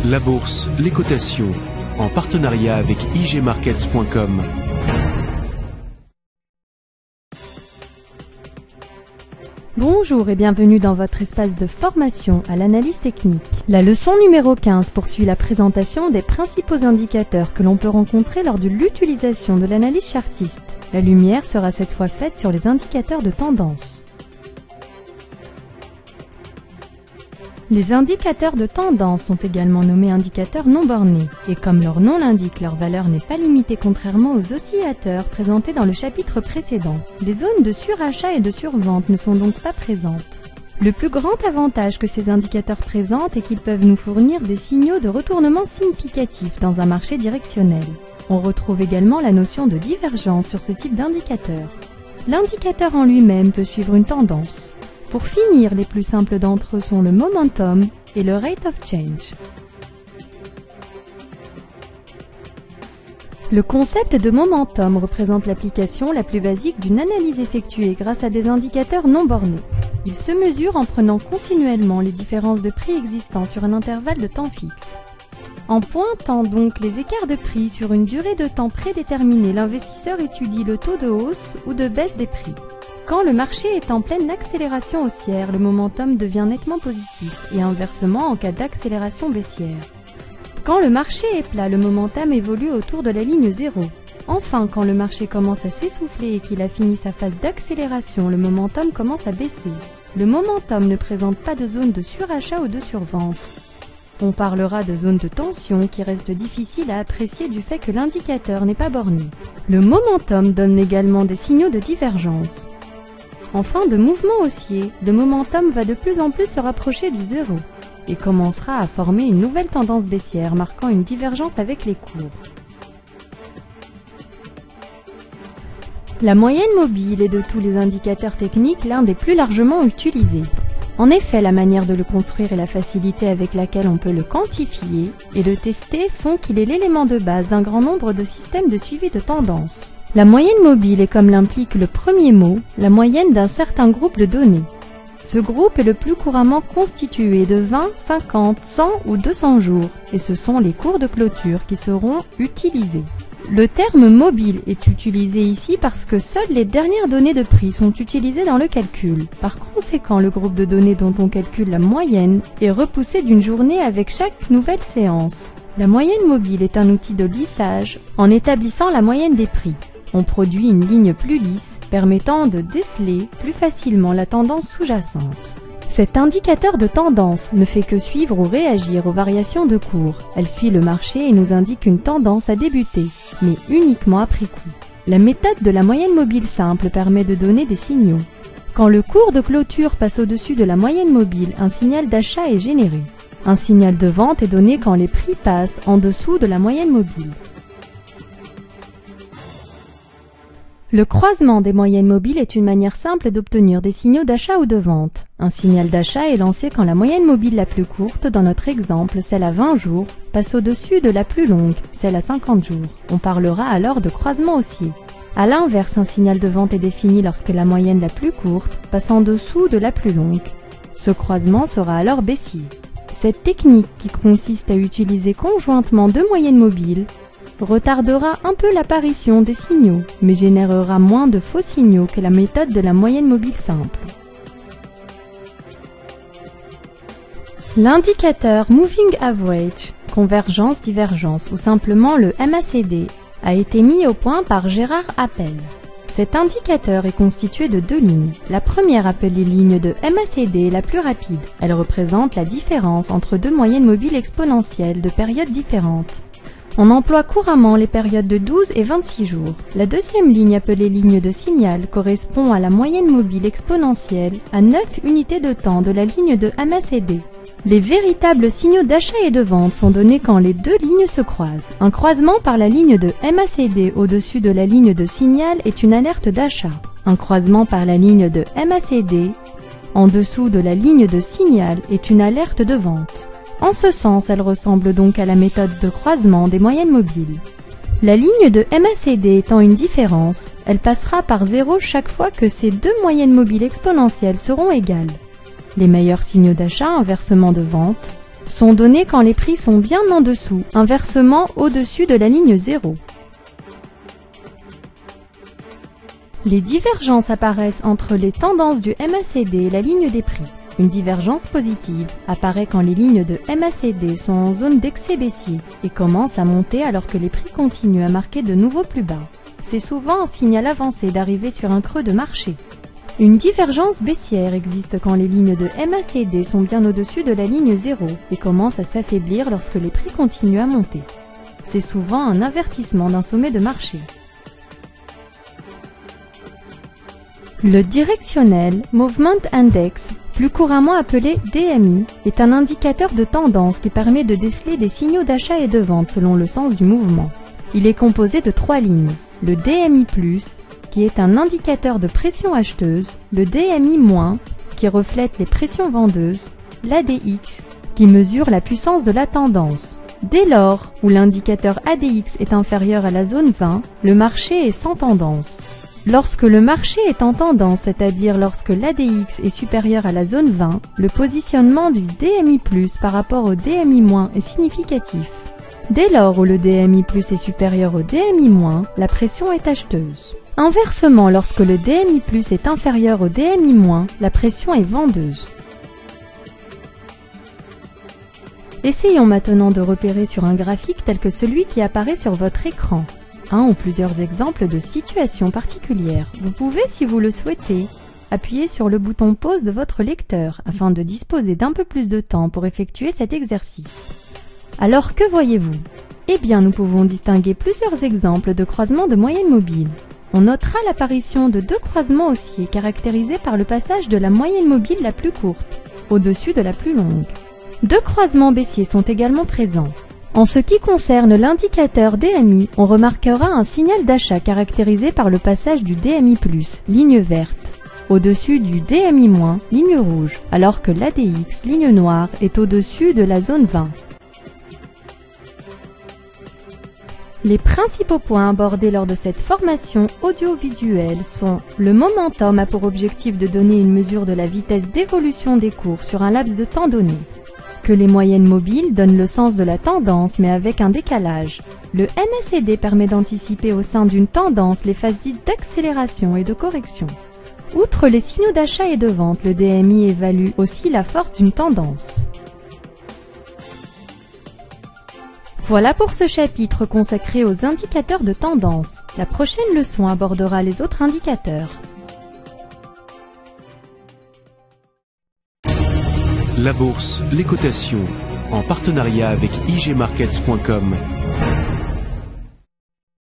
La bourse, les cotations, en partenariat avec igmarkets.com. Bonjour et bienvenue dans votre espace de formation à l'analyse technique. La leçon numéro 15 poursuit la présentation des principaux indicateurs que l'on peut rencontrer lors de l'utilisation de l'analyse chartiste. La lumière sera cette fois faite sur les indicateurs de tendance. Les indicateurs de tendance sont également nommés indicateurs non bornés, et comme leur nom l'indique, leur valeur n'est pas limitée contrairement aux oscillateurs présentés dans le chapitre précédent. Les zones de surachat et de survente ne sont donc pas présentes. Le plus grand avantage que ces indicateurs présentent est qu'ils peuvent nous fournir des signaux de retournement significatifs dans un marché directionnel. On retrouve également la notion de divergence sur ce type d'indicateur. L'indicateur en lui-même peut suivre une tendance. Pour finir, les plus simples d'entre eux sont le momentum et le rate of change. Le concept de momentum représente l'application la plus basique d'une analyse effectuée grâce à des indicateurs non bornés. Il se mesure en prenant continuellement les différences de prix existant sur un intervalle de temps fixe. En pointant donc les écarts de prix sur une durée de temps prédéterminée, l'investisseur étudie le taux de hausse ou de baisse des prix. Quand le marché est en pleine accélération haussière, le momentum devient nettement positif et inversement en cas d'accélération baissière. Quand le marché est plat, le momentum évolue autour de la ligne 0. Enfin, quand le marché commence à s'essouffler et qu'il a fini sa phase d'accélération, le momentum commence à baisser. Le momentum ne présente pas de zone de surachat ou de survente. On parlera de zone de tension qui reste difficile à apprécier du fait que l'indicateur n'est pas borné. Le momentum donne également des signaux de divergence. En fin de mouvement haussier, le momentum va de plus en plus se rapprocher du zéro et commencera à former une nouvelle tendance baissière marquant une divergence avec les cours. La moyenne mobile est de tous les indicateurs techniques l'un des plus largement utilisés. En effet, la manière de le construire et la facilité avec laquelle on peut le quantifier et le tester font qu'il est l'élément de base d'un grand nombre de systèmes de suivi de tendance. La moyenne mobile est, comme l'implique le premier mot, la moyenne d'un certain groupe de données. Ce groupe est le plus couramment constitué de 20, 50, 100 ou 200 jours, et ce sont les cours de clôture qui seront utilisés. Le terme mobile est utilisé ici parce que seules les dernières données de prix sont utilisées dans le calcul. Par conséquent, le groupe de données dont on calcule la moyenne est repoussé d'une journée avec chaque nouvelle séance. La moyenne mobile est un outil de lissage en établissant la moyenne des prix. On produit une ligne plus lisse, permettant de déceler plus facilement la tendance sous-jacente. Cet indicateur de tendance ne fait que suivre ou réagir aux variations de cours. Elle suit le marché et nous indique une tendance à débuter, mais uniquement après coup. La méthode de la moyenne mobile simple permet de donner des signaux. Quand le cours de clôture passe au-dessus de la moyenne mobile, un signal d'achat est généré. Un signal de vente est donné quand les prix passent en dessous de la moyenne mobile. Le croisement des moyennes mobiles est une manière simple d'obtenir des signaux d'achat ou de vente. Un signal d'achat est lancé quand la moyenne mobile la plus courte, dans notre exemple celle à 20 jours, passe au-dessus de la plus longue, celle à 50 jours. On parlera alors de croisement haussier. A l'inverse, un signal de vente est défini lorsque la moyenne la plus courte passe en dessous de la plus longue. Ce croisement sera alors baissier. Cette technique, qui consiste à utiliser conjointement deux moyennes mobiles, retardera un peu l'apparition des signaux, mais générera moins de faux signaux que la méthode de la moyenne mobile simple. L'indicateur Moving Average, convergence-divergence ou simplement le MACD, a été mis au point par Gérard Appel. Cet indicateur est constitué de deux lignes. La première, appelée ligne de MACD, est la plus rapide. Elle représente la différence entre deux moyennes mobiles exponentielles de périodes différentes. On emploie couramment les périodes de 12 et 26 jours. La deuxième ligne, appelée ligne de signal, correspond à la moyenne mobile exponentielle à 9 unités de temps de la ligne de MACD. Les véritables signaux d'achat et de vente sont donnés quand les deux lignes se croisent. Un croisement par la ligne de MACD au-dessus de la ligne de signal est une alerte d'achat. Un croisement par la ligne de MACD en dessous de la ligne de signal est une alerte de vente. En ce sens, elle ressemble donc à la méthode de croisement des moyennes mobiles. La ligne de MACD étant une différence, elle passera par 0 chaque fois que ces deux moyennes mobiles exponentielles seront égales. Les meilleurs signaux d'achat, inversement de vente, sont données quand les prix sont bien en dessous, inversement au-dessus de la ligne 0. Les divergences apparaissent entre les tendances du MACD et la ligne des prix. Une divergence positive apparaît quand les lignes de MACD sont en zone d'excès baissier et commencent à monter alors que les prix continuent à marquer de nouveaux plus bas. C'est souvent un signal avancé d'arriver sur un creux de marché. Une divergence baissière existe quand les lignes de MACD sont bien au-dessus de la ligne 0 et commencent à s'affaiblir lorsque les prix continuent à monter. C'est souvent un avertissement d'un sommet de marché. Le Directional Movement Index, plus couramment appelé DMI, est un indicateur de tendance qui permet de déceler des signaux d'achat et de vente selon le sens du mouvement. Il est composé de 3 lignes, le DMI+, qui est un indicateur de pression acheteuse, le DMI-, qui reflète les pressions vendeuses, l'ADX, qui mesure la puissance de la tendance. Dès lors où l'indicateur ADX est inférieur à la zone 20, le marché est sans tendance. Lorsque le marché est en tendance, c'est-à-dire lorsque l'ADX est supérieur à la zone 20, le positionnement du DMI+, par rapport au DMI- est significatif. Dès lors où le DMI+ est supérieur au DMI-, la pression est acheteuse. Inversement, lorsque le DMI+ est inférieur au DMI-, la pression est vendeuse. Essayons maintenant de repérer sur un graphique tel que celui qui apparaît sur votre écran un ou plusieurs exemples de situations particulières. Vous pouvez, si vous le souhaitez, appuyer sur le bouton pause de votre lecteur afin de disposer d'un peu plus de temps pour effectuer cet exercice. Alors que voyez-vous? Eh bien, nous pouvons distinguer plusieurs exemples de croisements de moyenne mobile. On notera l'apparition de 2 croisements haussiers caractérisés par le passage de la moyenne mobile la plus courte au-dessus de la plus longue. 2 croisements baissiers sont également présents. En ce qui concerne l'indicateur DMI, on remarquera un signal d'achat caractérisé par le passage du DMI+, ligne verte, au-dessus du DMI-, ligne rouge, alors que l'ADX, ligne noire, est au-dessus de la zone 20. Les principaux points abordés lors de cette formation audiovisuelle sont: le momentum a pour objectif de donner une mesure de la vitesse d'évolution des cours sur un laps de temps donné. Que les moyennes mobiles donnent le sens de la tendance mais avec un décalage. Le MACD permet d'anticiper au sein d'une tendance les phases dites d'accélération et de correction. Outre les signaux d'achat et de vente, le DMI évalue aussi la force d'une tendance. Voilà pour ce chapitre consacré aux indicateurs de tendance. La prochaine leçon abordera les autres indicateurs. La bourse, les cotations, en partenariat avec igmarkets.com.